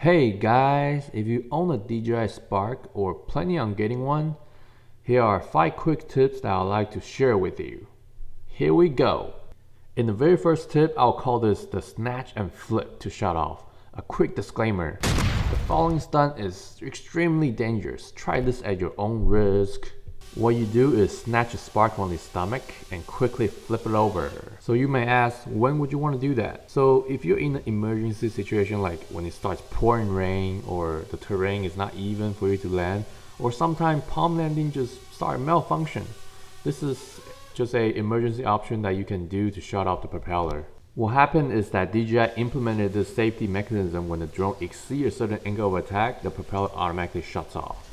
Hey guys, if you own a DJI Spark or planning on getting one, here are 5 quick tips that I'd like to share with you. Here we go. In the very first tip, I'll call this the Snatch and Flip to shut off. A quick disclaimer, the following stunt is extremely dangerous. Try this at your own risk. What you do is snatch a spark from the stomach and quickly flip it over. So you may ask, when would you want to do that? So if you're in an emergency situation like when it starts pouring rain or the terrain is not even for you to land, or sometimes palm landing just start malfunction, this is just an emergency option that you can do to shut off the propeller. What happened is that DJI implemented this safety mechanism. When the drone exceeds a certain angle of attack, the propeller automatically shuts off.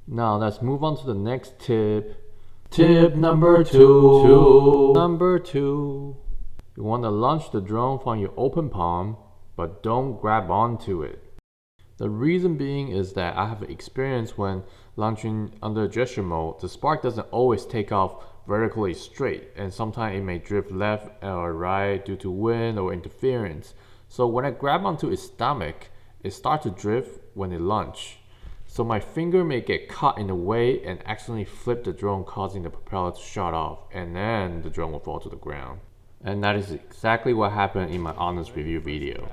Now let's move on to the next tip. Tip number two. Number two. You want to launch the drone from your open palm, but don't grab onto it. The reason being is that I have experience when launching under gesture mode, the spark doesn't always take off vertically straight, and sometimes it may drift left or right due to wind or interference. So when I grab onto its stomach, it starts to drift when it launches. So my finger may get caught in the way and accidentally flip the drone, causing the propeller to shut off, and then the drone will fall to the ground. And that is exactly what happened in my honest review video.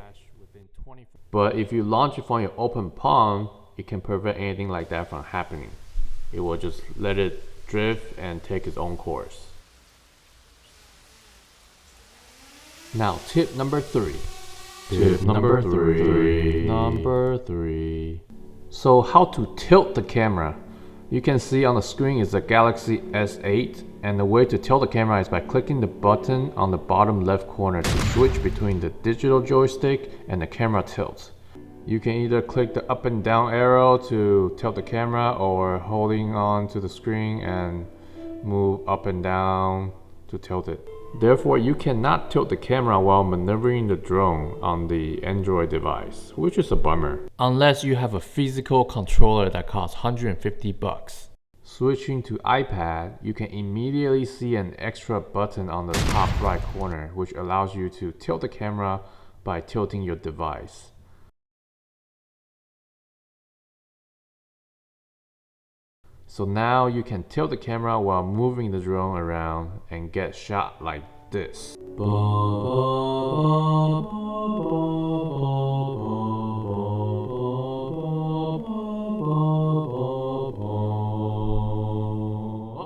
But if you launch it from your open palm, it can prevent anything like that from happening. It will just let it drift and take its own course. Now tip number 3. Tip number three. So how to tilt the camera. You can see on the screen is a Galaxy S8, and the way to tilt the camera is by clicking the button on the bottom left corner to switch between the digital joystick and the camera tilt. You can either click the up and down arrow to tilt the camera, or holding on to the screen and move up and down to tilt it. Therefore, you cannot tilt the camera while maneuvering the drone on the Android device, which is a bummer. Unless you have a physical controller that costs $150. Switching to iPad, you can immediately see an extra button on the top right corner, which allows you to tilt the camera by tilting your device. So now you can tilt the camera while moving the drone around and get shot like this.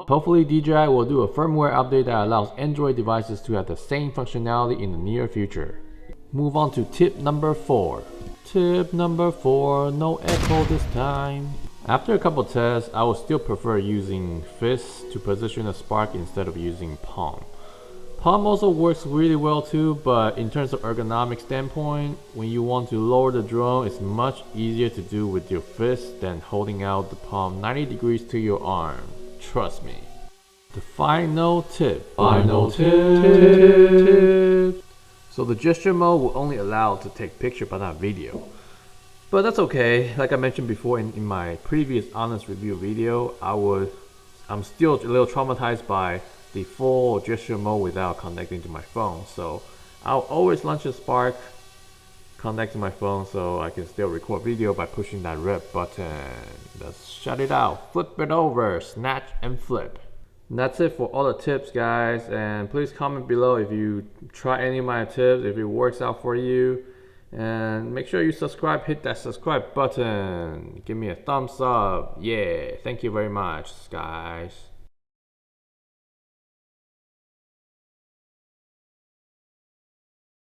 Hopefully DJI will do a firmware update that allows Android devices to have the same functionality in the near future. Move on to tip number 4. Tip number 4, no echo this time. After a couple tests, I would still prefer using fist to position a spark instead of using palm. Palm also works really well too, but in terms of ergonomic standpoint, when you want to lower the drone, it's much easier to do with your fist than holding out the palm 90 degrees to your arm. Trust me. The final tip. So the gesture mode will only allow to take picture but not video. But that's okay. Like I mentioned before in my previous honest review video, I'm still a little traumatized by the full gesture mode without connecting to my phone. So I'll always launch a Spark, connect to my phone so I can still record video by pushing that red button. Let's shut it out. Flip it over, snatch and flip. And that's it for all the tips, guys. And please comment below if you try any of my tips, if it works out for you. And make sure you subscribe, hit that subscribe button. Give me a thumbs up. Yeah, thank you very much, guys.